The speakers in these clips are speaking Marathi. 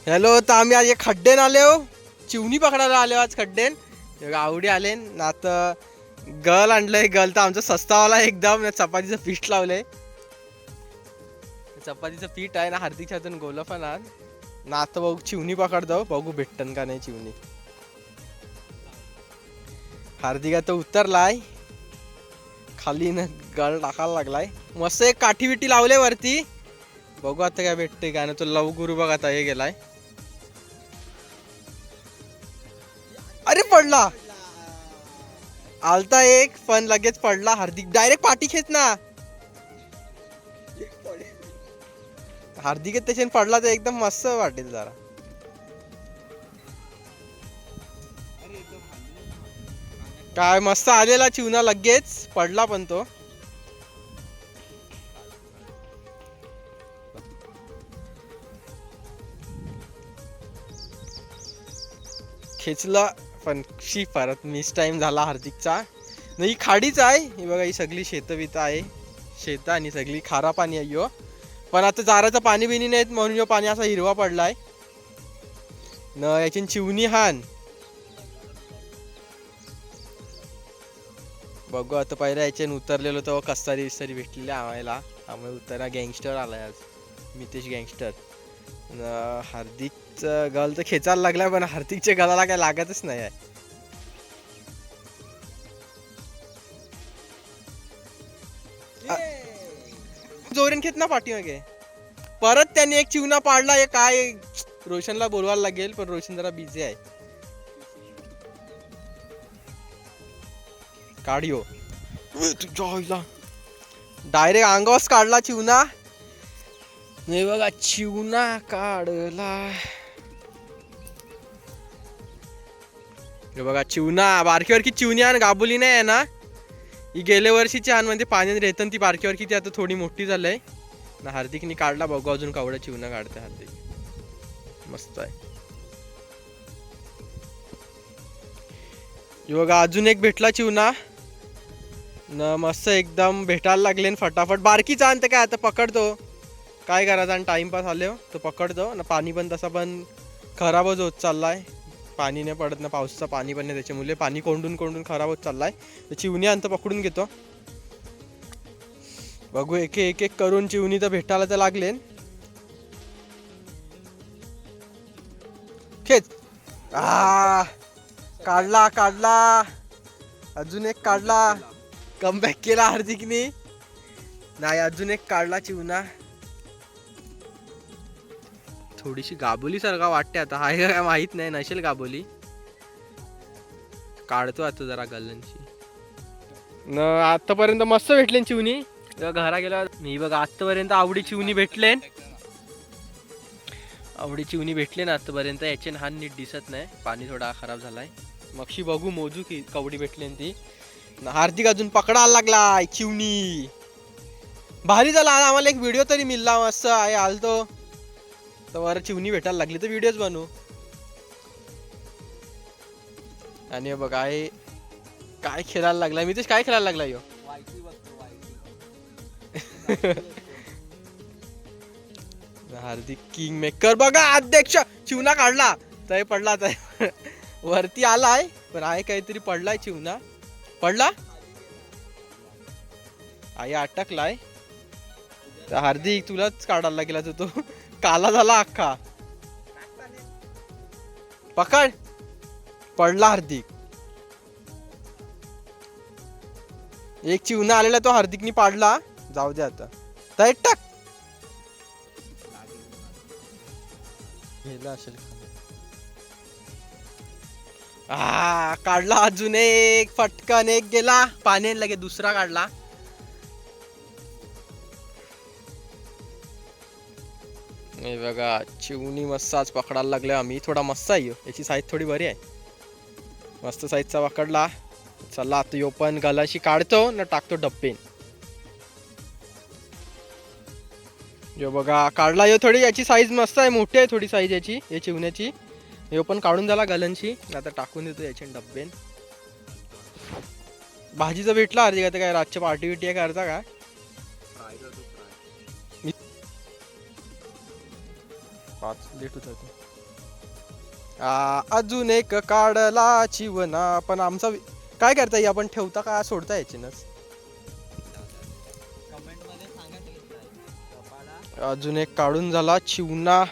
हॅलो, तर आम्ही आज एक खड्डेन आले हो, चिवणी पकडायला आले आज खड्डेन. आवडी आले ना आता गल आणलंय. गल तर आमचा सस्तावाला एकदम चपातीचं पीठ लावलंय. चपातीचं पीठ आहे ना, हार्दिकच्या हातून गोला पण आण ना. आता बघू चिवणी पकडतो, बघू भेटन का नाही चिवणी. हार्दिक आता उतरलाय खाली ना, गळ टाकायला लागलाय. मस्त एक काठी बिठी लावले वरती, बघू आता काय भेटते काय ना. तो लव गुरु बघ आता हे गेलाय. अरे पडला, आलता एक पण लगेच पडला. हार्दिक डायरेक्ट पाठी खेच ना. हार्दिक त्याच्याने पडला तर एकदम मस्त वाटेल जरा. काय मस्त आलेला चिवना, लगेच पडला पण तो. खेचला पण शी परत मिस टाइम झाला हार्दिकचा. नाही खाडीच आहे ही बघा, ही सगळी शेत आहे. शेत आणि सगळी खारा पाणी आहे यो. पण आता जाराचं पाणी बिनी नाहीत म्हणून यो पाणी असा हिरवा पडलाय न. याची चिवणी हान बघू आता. पहिला याच्याने उतरलेलो तो कस्तारी विस्तारी भेटलेली आम्हाला. आम्हाला उतरा गँगस्टर आलाय आज, मितेश गँगस्टर. हार्दिकचं गल तर खेचायला लागलाय, पण हार्दिकच्या गलाला काय लागतच नाही आहे. जोरेन खेत ना पाठीमागे. परत त्याने एक चिवना पाडला. हे काय रोशनला बोलवायला लागेल, पण रोशन जरा बिझी आहे. काढियो डायरेक्ट अंगावच काढला चिवना. नाही बघा चिवना काढला. हे बघा चिवना, बारकीवरची चिवणी आणि गाबुली नाही आहे ना. ही गेल्या वर्षीची आण म्हणजे पाण्यात रेतन ती बारकीवरची, ती आता थोडी मोठी झालंय ना. हार्दिकनी काढला, बघू अजून कावडा चिवना काढते हार्दिक. मस्त आहे. बघा अजून एक भेटला चिवना न. मस्त एकदम भेटायला लागले फटाफट. बारकीचा आणते काय आता पकडतो, काय करायचं आणि टाइमपास आले हो तो पकडतो ना. पाणी पण तसा पण खराबच होत चाललाय. पाणी नाही पडत ना, पावसाचं पाणी पण नाही, त्याच्यामुळे पाणी कोंडून कोंडून खराब होत चाललाय. तर चिवणी आणतं पकडून घेतो. बघू एक एक एक करून चिवणी तर भेटायला तर लागले. खेच काढला काढला, अजून एक काढला. कमबॅक केला हार्दिकने. नाही अजून एक काढला चिवना. थोडीशी गाबोली सारखा वाटते आता, हाय काय माहित नाही, नसेल गाबोली. काढतो आता जरा गल्लनची न. आतापर्यंत मस्त भेटले चिवणी. घरा गेला मी बघा, आतापर्यंत आवडी चिवणी भेटले. आवडी चिवणी भेटले ना आतापर्यंत. याचे हान नीट दिसत नाही, पाणी थोडा खराब झालाय. मगशी बघू मोजू की कवडी भेटली ती. हार्दिक अजून पकडायला लागलाय चिवणी. भारी झाला आज, आम्हाला एक व्हिडिओ तरी मिळला मस्त आहे. आलतो तर वर चिवणी भेटायला लागली तर व्हिडिओज बनवू. आणि बघा आहे काय खेळायला लागलाय. मी तेच काय खेळायला लागलाय यो. हार्दिक किंग मेकर बघा, अध्यक्ष चिवना काढला तय पडला. तय वरती आलाय पण आहे काहीतरी पडलाय चिवना. पडला आई अटकलाय. तर हार्दिक तुलाच काढायला लागेल तो काला झाला अख्खा. पकड, पडला हार्दिक. एक चिवना आलेला तो हार्दिकनी पाडला. जाऊ दे आता, तय टाक असेल. काढला अजून एक, फटकन एक गेला पाण्यात, लगे दुसरा काढला. नाही बघा चिवणी मस्त आज पकडायला लागले आम्ही. थोडा मस्त आहे याची साईज थोडी बरी आहे. मस्त साईजचा पकडला. चला आता यो पण गलाशी काढतो ना, टाकतो डब्बेन. यो बघा काढला यो. थोडी याची साईज मस्त आहे, मोठी आहे थोडी साईज याची, हे चिवण्याची. यो पण काढून झाला गलनशी. आता टाकून देतो याच्या डब्बेन. भाजीचं भेटला अर्धी. आता काय रातच्या पार्टी बिटी आहे करता का. लेट होत अजून एक काढला चिवना. पण आमचा काय करता येईल, आपण ठेवता का सोडता याचीनच. अजून एक काढून झाला चिवना.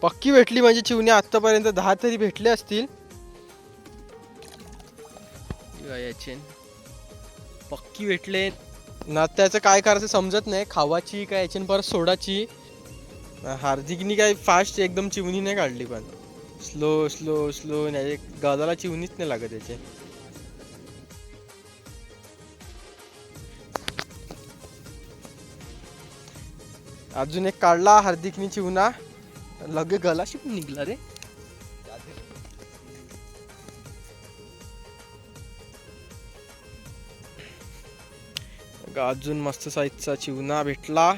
पक्की भेटली म्हणजे चिवणी. आतापर्यंत 10 तरी भेटले असतील याचे. पक्की भेटले ना. त्याचं काय करायचं समजत नाही, खावाची काय याची परत सोडाची. हार्दिकनी काय फास्ट एकदम चिवणी नाही काढली, पण स्लो स्लो स्लो नाही. गळाला चिवणीच नाही लागत याचे. अजून एक काढला हार्दिकनी चिवना. लगे गलाशी पण निघला रे. अजून मस्त साईजचा चिवना भेटला.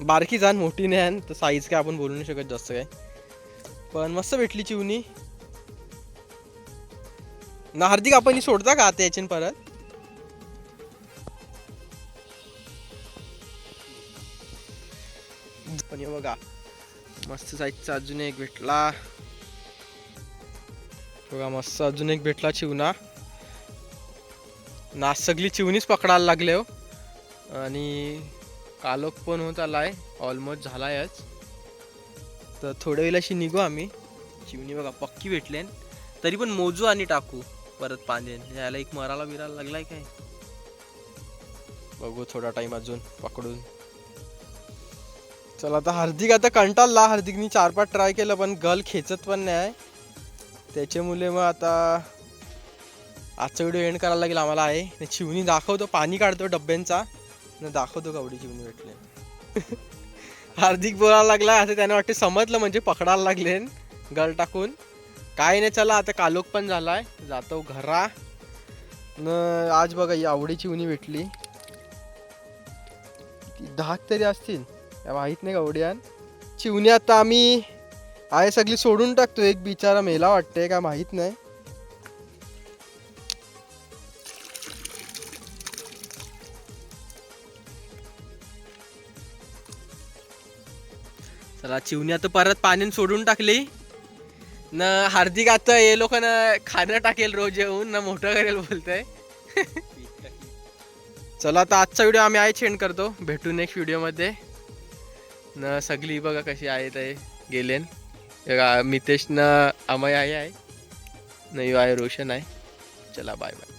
बारकी जाण मोठी नाही तर साईज काय आपण बोलू नाही शकत जास्त काय, पण मस्त भेटली चिवनी ना. हार्दिक आपण ही सोडता का आता याच्यान परत. पण हे बघा मस्त साईजचा अजून एक भेटला बघा. मस्त अजून एक भेटला चिवना ना. सगळी चिवणीच पकडायला लागले हो. आणि कालोख पण होत आलाय, ऑलमोस्ट झालायच. तर थोड्या वेळाशी निघू आम्ही. चिवणी बघा पक्की भेटले, तरी पण मोजू आणि टाकू परत पाणी. यायला एक मराला बिराला लागलाय काय बघू. थोडा टाइम अजून पकडून. चला आता हार्दिक आता कंटाळला. हार्दिकनी 4-5 ट्राय केलं पण गल खेचत पण नाही. त्याच्यामुळे मग आता आजचा व्हिडिओ एंड करायला लागेल आम्हाला. आहे चिवणी दाखवतो, पाणी काढतो डब्यांचा न दाखवतो कवडी चिवणी भेटले. हार्दिक बोलायला लागला असं त्याने वाटते समजलं म्हणजे पकडायला लागले गल टाकून. काय नाही. चला आता कालोख पण झालाय, जातो घरा न. आज बघा ही आवडी चिवणी भेटली. 10 तरी असतील माहित नाही कवड्यान. चिवणी आता आम्ही आहे सगळी सोडून टाकतो. एक बिचारा मेला वाटते काय माहित नाही. चला चिवणी आता परत पाण्यात सोडून टाकली न. हार्दिक आता हे लोकांना खाणं टाकेल रोज येऊन ना, मोठं करेल बोलतंय. चला आता आजचा व्हिडिओ आम्ही आहे एंड करतो. भेटू नेक्स्ट व्हिडिओमध्ये न. सगळी बघा कशी आहेत आहे गेलेन. मितेश न अमय आहे न. आहे रोशन आहे. चला बाय बाय.